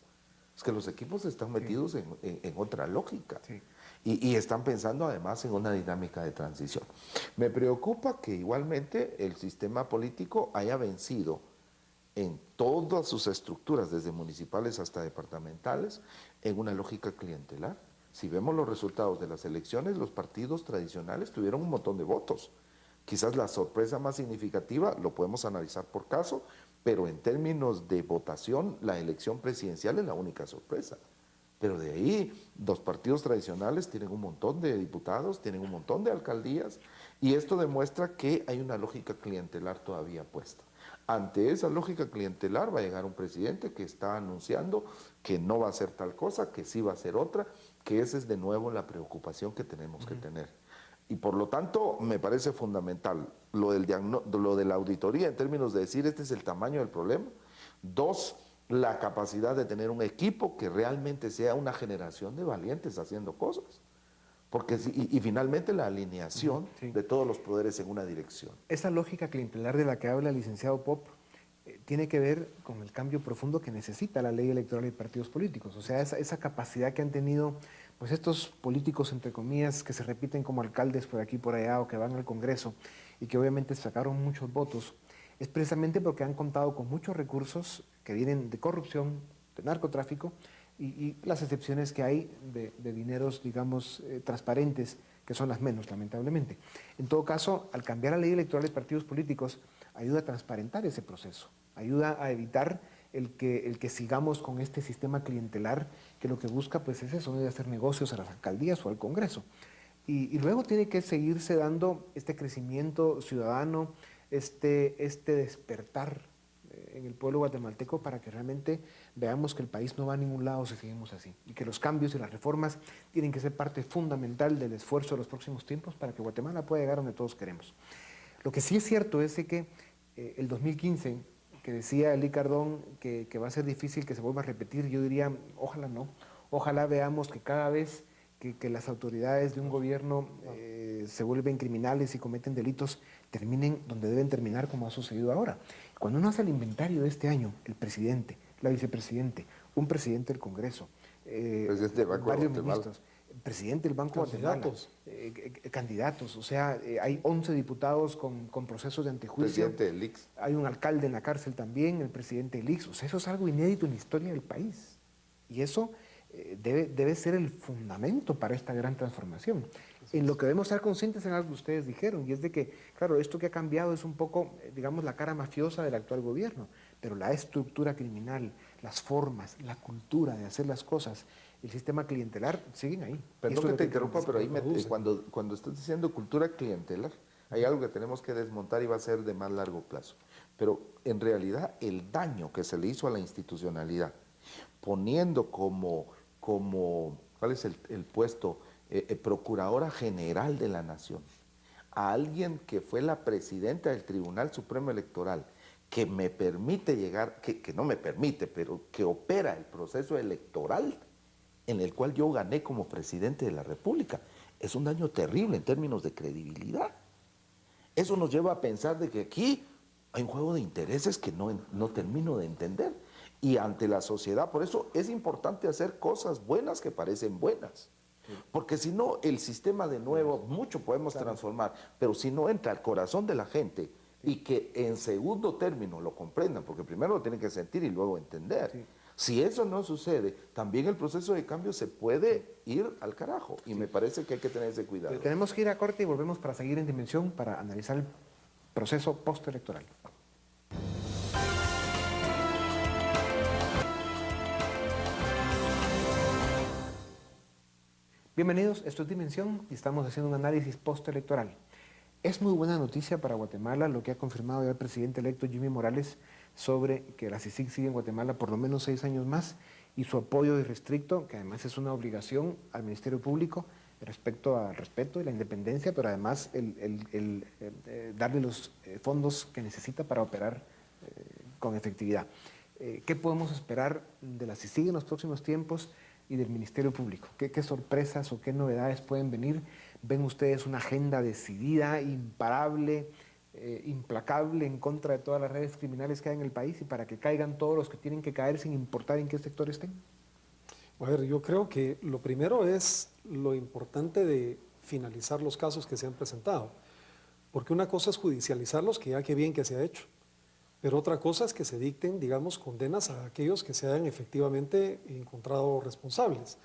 Es que los equipos están metidos en otra lógica. Sí. Y están pensando además en una dinámica de transición. Me preocupa que igualmente el sistema político haya vencido en todas sus estructuras, desde municipales hasta departamentales, en una lógica clientelar. Si vemos los resultados de las elecciones, los partidos tradicionales tuvieron un montón de votos. Quizás la sorpresa más significativa, lo podemos analizar por caso, pero en términos de votación, la elección presidencial es la única sorpresa. Pero de ahí, los partidos tradicionales tienen un montón de diputados, tienen un montón de alcaldías, y esto demuestra que hay una lógica clientelar todavía puesta. Ante esa lógica clientelar va a llegar un presidente que está anunciando que no va a hacer tal cosa, que sí va a hacer otra, que esa es de nuevo la preocupación que tenemos que tener. Y por lo tanto, me parece fundamental lo de la auditoría en términos de decir este es el tamaño del problema. 2, la capacidad de tener un equipo que realmente sea una generación de valientes haciendo cosas. Porque, y finalmente la alineación de todos los poderes en una dirección. Esa lógica clientelar de la que habla el licenciado Pop tiene que ver con el cambio profundo que necesita la ley electoral y partidos políticos. O sea, esa capacidad que han tenido pues estos políticos, entre comillas, que se repiten como alcaldes por aquí y por allá o que van al Congreso y que obviamente sacaron muchos votos, es precisamente porque han contado con muchos recursos que vienen de corrupción, de narcotráfico y las excepciones que hay de dineros, digamos, transparentes, que son las menos, lamentablemente. En todo caso, al cambiar la ley electoral de partidos políticos, ayuda a transparentar ese proceso, ayuda a evitar el que sigamos con este sistema clientelar que lo que busca pues es eso, no de hacer negocios a las alcaldías o al Congreso. Y luego tiene que seguirse dando este crecimiento ciudadano, este despertar en el pueblo guatemalteco para que realmente veamos que el país no va a ningún lado si seguimos así y que los cambios y las reformas tienen que ser parte fundamental del esfuerzo de los próximos tiempos para que Guatemala pueda llegar donde todos queremos. Lo que sí es cierto es que el 2015, que decía Eli Cardón que va a ser difícil que se vuelva a repetir, yo diría, ojalá no, ojalá veamos que cada vez que las autoridades de un gobierno se vuelven criminales y cometen delitos, terminen donde deben terminar como ha sucedido ahora. Cuando uno hace el inventario de este año, el presidente, la vicepresidente, un presidente del Congreso, varios ministros, presidente del Banco Guatemala, candidatos, o sea, hay 11 diputados con procesos de antejuicio. Presidente del IX. Hay un alcalde en la cárcel también, el presidente del IX. O sea, eso es algo inédito en la historia del país. Y eso debe ser el fundamento para esta gran transformación. En lo que debemos estar conscientes en algo que ustedes dijeron, y es de que, claro, esto que ha cambiado es un poco, digamos, la cara mafiosa del actual gobierno, pero la estructura criminal, las formas, la cultura de hacer las cosas, el sistema clientelar, siguen ahí. Perdón que te interrumpa, pero ahí cuando estás diciendo cultura clientelar, hay algo que tenemos que desmontar y va a ser de más largo plazo. Pero en realidad el daño que se le hizo a la institucionalidad, poniendo como ¿cuál es el puesto? Procuradora General de la Nación, a alguien que fue la presidenta del Tribunal Supremo Electoral, que me permite llegar, que no me permite, pero que opera el proceso electoral en el cual yo gané como presidente de la República. Es un daño terrible en términos de credibilidad. Eso nos lleva a pensar de que aquí hay un juego de intereses que no termino de entender. Y ante la sociedad, por eso es importante hacer cosas buenas que parecen buenas. Porque si no, el sistema de nuevo, mucho podemos transformar, pero si no entra al corazón de la gente y que en segundo término lo comprendan, porque primero lo tienen que sentir y luego entender. Sí. Si eso no sucede, también el proceso de cambio se puede ir al carajo y me parece que hay que tener ese cuidado. Pero tenemos que ir a corte y volvemos para seguir en Dimensión para analizar el proceso postelectoral. Bienvenidos, esto es Dimensión y estamos haciendo un análisis postelectoral. Es muy buena noticia para Guatemala lo que ha confirmado ya el presidente electo Jimmy Morales sobre que la CICIG sigue en Guatemala por lo menos 6 años más y su apoyo irrestricto, que además es una obligación al Ministerio Público respecto al respeto y la independencia, pero además darle los fondos que necesita para operar con efectividad. ¿Qué podemos esperar de la CICIG en los próximos tiempos y del Ministerio Público? ¿Qué sorpresas o qué novedades pueden venir? ¿Ven ustedes una agenda decidida, imparable, implacable en contra de todas las redes criminales que hay en el país y para que caigan todos los que tienen que caer sin importar en qué sector estén? A ver, yo creo que lo primero es lo importante de finalizar los casos que se han presentado, porque una cosa es judicializarlos, que ya qué bien que se ha hecho, pero otra cosa es que se dicten, digamos, condenas a aquellos que se hayan efectivamente encontrado responsables.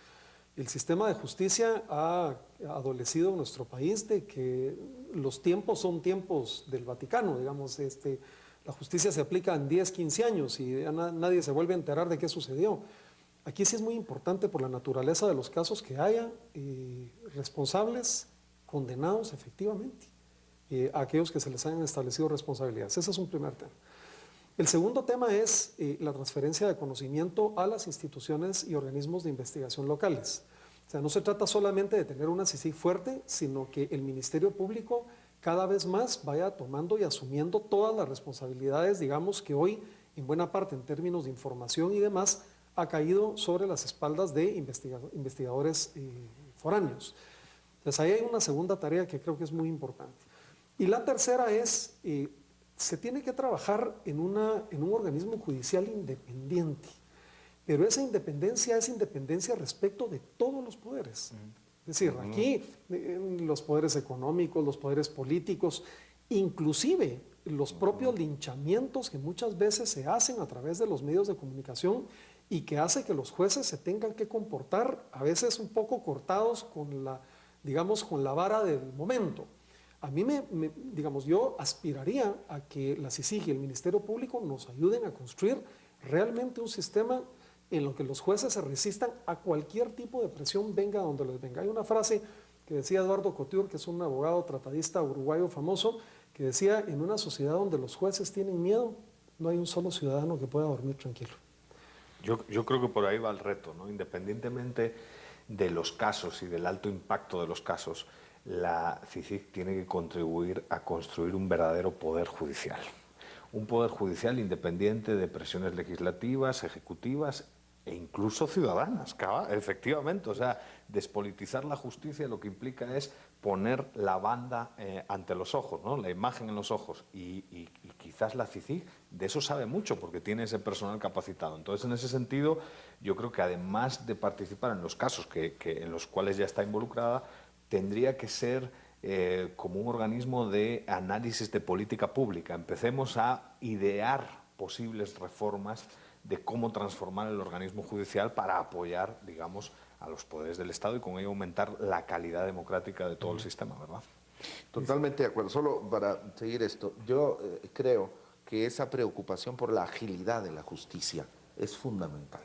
El sistema de justicia ha adolecido en nuestro país de que los tiempos son tiempos del Vaticano, digamos, la justicia se aplica en 10, 15 años y nadie se vuelve a enterar de qué sucedió. Aquí sí es muy importante por la naturaleza de los casos que haya responsables condenados efectivamente, a aquellos que se les hayan establecido responsabilidades. Ese es un primer tema. El segundo tema es la transferencia de conocimiento a las instituciones y organismos de investigación locales. O sea, no se trata solamente de tener una CICIG fuerte, sino que el Ministerio Público cada vez más vaya tomando y asumiendo todas las responsabilidades, digamos, que hoy, en buena parte, en términos de información y demás, ha caído sobre las espaldas de investigadores foráneos. Entonces, ahí hay una segunda tarea que creo que es muy importante. Y la tercera es, se tiene que trabajar en un organismo judicial independiente, pero esa independencia es independencia respecto de todos los poderes. Es decir, aquí los poderes económicos, los poderes políticos, inclusive los propios linchamientos que muchas veces se hacen a través de los medios de comunicación y que hace que los jueces se tengan que comportar a veces un poco cortados con la, digamos, con la vara del momento. A mí digamos, yo aspiraría a que la CICIG y el Ministerio Público nos ayuden a construir realmente un sistema en lo que los jueces se resistan a cualquier tipo de presión, venga donde les venga. Hay una frase que decía Eduardo Couture, que es un abogado tratadista uruguayo famoso, que decía, en una sociedad donde los jueces tienen miedo, no hay un solo ciudadano que pueda dormir tranquilo. Yo creo que por ahí va el reto, ¿no? Independientemente de los casos y del alto impacto de los casos, la CICIG tiene que contribuir a construir un verdadero poder judicial. Un poder judicial independiente de presiones legislativas, ejecutivas e incluso ciudadanas, efectivamente. O sea, despolitizar la justicia lo que implica es poner la banda ante los ojos, ¿no? La imagen en los ojos. Y quizás la CICIG de eso sabe mucho porque tiene ese personal capacitado. Entonces, en ese sentido, yo creo que además de participar en los casos en los cuales ya está involucrada, tendría que ser como un organismo de análisis de política pública. Empecemos a idear posibles reformas de cómo transformar el organismo judicial para apoyar, digamos, a los poderes del Estado y con ello aumentar la calidad democrática de todo el sistema, ¿verdad? Totalmente de acuerdo. Solo para seguir esto, yo creo que esa preocupación por la agilidad de la justicia es fundamental.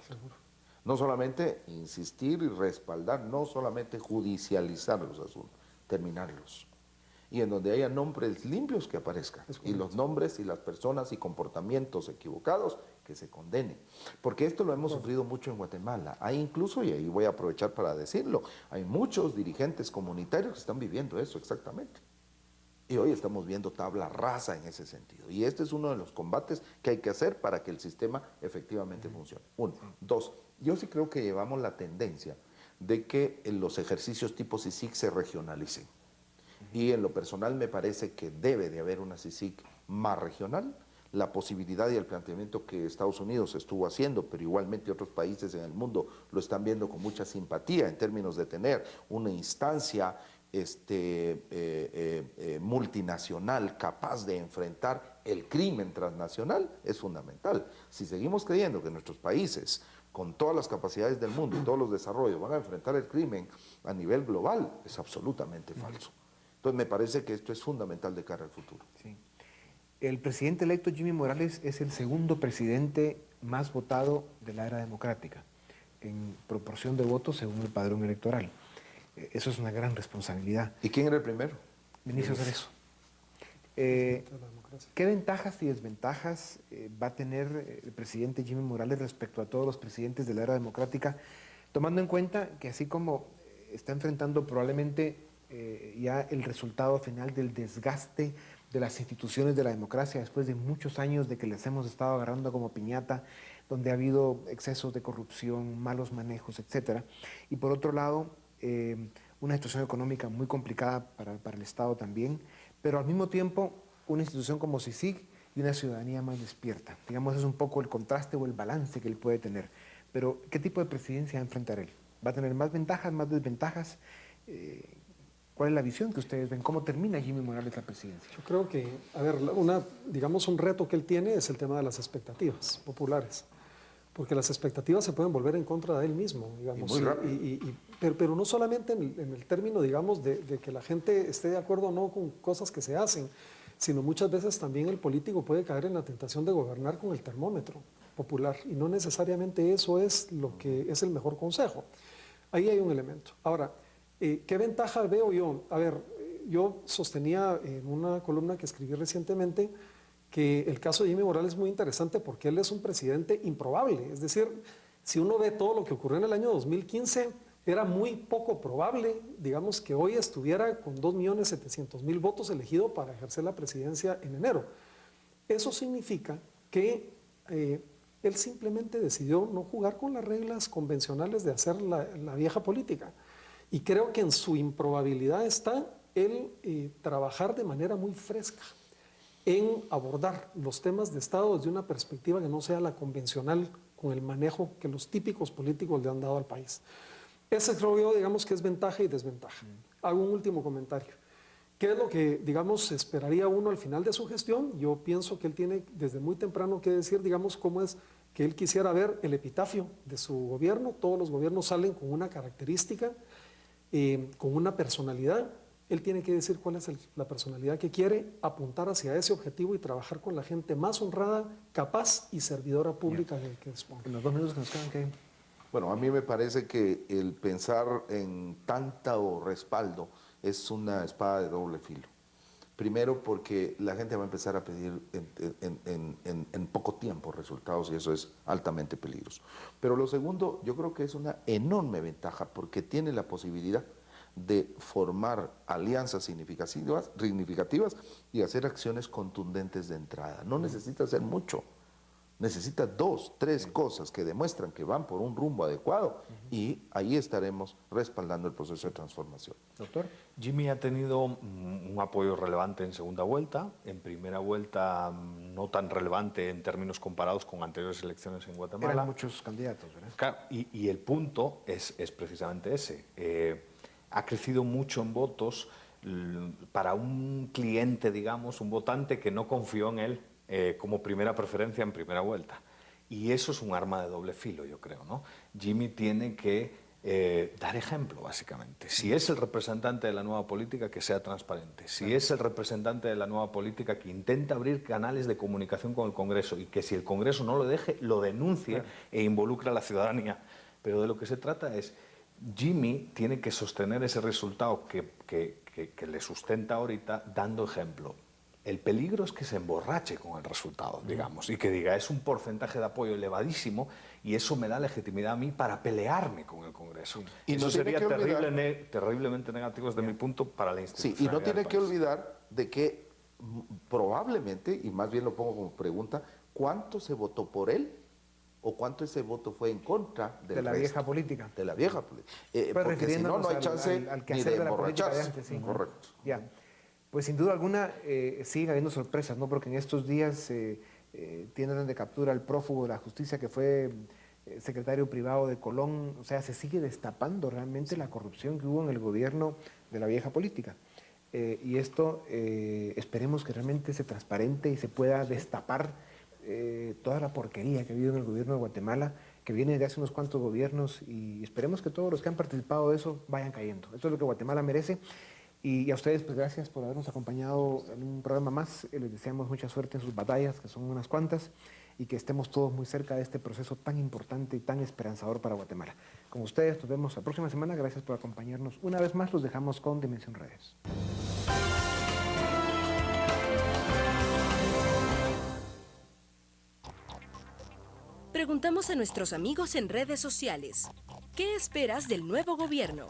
No solamente insistir y respaldar, no solamente judicializar los asuntos, terminarlos. Y en donde haya nombres limpios que aparezcan. Y los nombres y las personas y comportamientos equivocados que se condenen. Porque esto lo hemos sufrido mucho en Guatemala. Hay incluso, y ahí voy a aprovechar para decirlo, hay muchos dirigentes comunitarios que están viviendo eso exactamente. Y hoy estamos viendo tabla rasa en ese sentido. Y este es uno de los combates que hay que hacer para que el sistema efectivamente funcione. Uno. Dos, yo sí creo que llevamos la tendencia de que los ejercicios tipo CICIG se regionalicen. Y en lo personal me parece que debe de haber una CICIG más regional. La posibilidad y el planteamiento que Estados Unidos estuvo haciendo, pero igualmente otros países en el mundo lo están viendo con mucha simpatía en términos de tener una instancia multinacional capaz de enfrentar el crimen transnacional, es fundamental. Si seguimos creyendo que nuestros países, con todas las capacidades del mundo y todos los desarrollos, van a enfrentar el crimen a nivel global, es absolutamente falso. Entonces me parece que esto es fundamental de cara al futuro. Sí. El presidente electo Jimmy Morales es el segundo presidente más votado de la era democrática, en proporción de votos según el padrón electoral. Eso es una gran responsabilidad. ¿Y quién era el primero? Benicio Cerezo. ¿Qué ventajas y desventajas va a tener el presidente Jimmy Morales respecto a todos los presidentes de la era democrática, tomando en cuenta que así como está enfrentando probablemente ya el resultado final del desgaste de las instituciones de la democracia después de muchos años de que les hemos estado agarrando como piñata, donde ha habido excesos de corrupción, malos manejos, etcétera, y por otro lado una situación económica muy complicada para el Estado también, pero al mismo tiempo una institución como CICIG y una ciudadanía más despierta. Digamos, es un poco el contraste o el balance que él puede tener. Pero, ¿qué tipo de presidencia va a enfrentar él? ¿Va a tener más ventajas, más desventajas? ¿Cuál es la visión que ustedes ven? ¿Cómo termina Jimmy Morales la presidencia? Yo creo que, a ver, digamos un reto que él tiene es el tema de las expectativas populares. Porque las expectativas se pueden volver en contra de él mismo, digamos. Y muy rápido. Pero no solamente en el término, digamos, de que la gente esté de acuerdo o no con cosas que se hacen, sino muchas veces también el político puede caer en la tentación de gobernar con el termómetro popular. Y no necesariamente eso es lo que es el mejor consejo. Ahí hay un elemento. Ahora, ¿qué ventaja veo yo? A ver, yo sostenía en una columna que escribí recientemente que el caso de Jimmy Morales es muy interesante porque él es un presidente improbable. Es decir, si uno ve todo lo que ocurrió en el año 2015, era muy poco probable, digamos, que hoy estuviera con 2.700.000 votos elegido para ejercer la presidencia en enero. Eso significa que él simplemente decidió no jugar con las reglas convencionales de hacer la vieja política. Y creo que en su improbabilidad está el trabajar de manera muy fresca en abordar los temas de Estado desde una perspectiva que no sea la convencional con el manejo que los típicos políticos le han dado al país. Ese creo yo, digamos, que es ventaja y desventaja. Hago un último comentario. ¿Qué es lo que, digamos, esperaría uno al final de su gestión? Yo pienso que él tiene desde muy temprano que decir, digamos, cómo es que él quisiera ver el epitafio de su gobierno. Todos los gobiernos salen con una característica, con una personalidad. Él tiene que decir cuál es la personalidad que quiere, apuntar hacia ese objetivo y trabajar con la gente más honrada, capaz y servidora pública que disponga. En los 2 minutos que nos quedan, ¿qué? Bueno, a mí me parece que el pensar en tanto respaldo es una espada de doble filo. Primero porque la gente va a empezar a pedir en poco tiempo resultados y eso es altamente peligroso. Pero lo segundo, yo creo que es una enorme ventaja porque tiene la posibilidad de formar alianzas significativas y hacer acciones contundentes de entrada. No necesita hacer mucho. Necesita 2, 3 cosas que demuestran que van por un rumbo adecuado y ahí estaremos respaldando el proceso de transformación. Doctor. Jimmy ha tenido un apoyo relevante en segunda vuelta, en primera vuelta no tan relevante en términos comparados con anteriores elecciones en Guatemala. Eran muchos candidatos, ¿verdad? Claro, y el punto es precisamente ese. Ha crecido mucho en votos para un cliente, digamos, un votante que no confió en él como primera preferencia en primera vuelta. Y eso es un arma de doble filo, yo creo, ¿no? Jimmy tiene que dar ejemplo, básicamente. Si es el representante de la nueva política, que sea transparente. Si es el representante de la nueva política, que intenta abrir canales de comunicación con el Congreso y que si el Congreso no lo deje, lo denuncie e involucre a la ciudadanía. Pero de lo que se trata es, Jimmy tiene que sostener ese resultado que le sustenta ahorita dando ejemplo. El peligro es que se emborrache con el resultado, digamos, y que diga, es un porcentaje de apoyo elevadísimo y eso me da legitimidad a mí para pelearme con el Congreso. Y eso sería terriblemente negativo desde mi punto para la institución. Sí, y no tiene que olvidar de que probablemente, y más bien lo pongo como pregunta, ¿cuánto se votó por él? ¿O cuánto ese voto fue en contra de la vieja política? De la vieja política. Porque si no, no hay chance ni de emborracharse. Sí. Correcto. Ya. Pues sin duda alguna sigue habiendo sorpresas, ¿no? Porque en estos días tiene orden de captura al prófugo de la justicia que fue secretario privado de Colón. O sea, se sigue destapando realmente la corrupción que hubo en el gobierno de la vieja política. Y esto esperemos que realmente se transparente y se pueda destapar toda la porquería que ha habido en el gobierno de Guatemala, que viene de hace unos cuantos gobiernos, y esperemos que todos los que han participado de eso vayan cayendo. Esto es lo que Guatemala merece. Y a ustedes, pues gracias por habernos acompañado en un programa más. Les deseamos mucha suerte en sus batallas, que son unas cuantas, y que estemos todos muy cerca de este proceso tan importante y tan esperanzador para Guatemala. Con ustedes, nos vemos la próxima semana. Gracias por acompañarnos. Una vez más, los dejamos con Dimensión Redes. Preguntamos a nuestros amigos en redes sociales, ¿qué esperas del nuevo gobierno?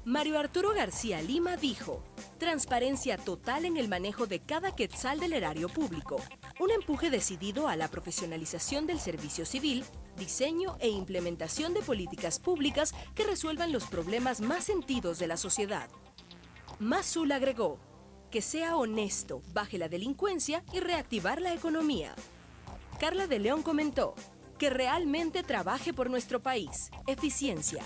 Mario Arturo García Lima dijo, transparencia total en el manejo de cada quetzal del erario público, un empuje decidido a la profesionalización del servicio civil, diseño e implementación de políticas públicas que resuelvan los problemas más sentidos de la sociedad. Mazul agregó, que sea honesto, baje la delincuencia y reactivar la economía. Carla de León comentó, que realmente trabaje por nuestro país, eficiencia.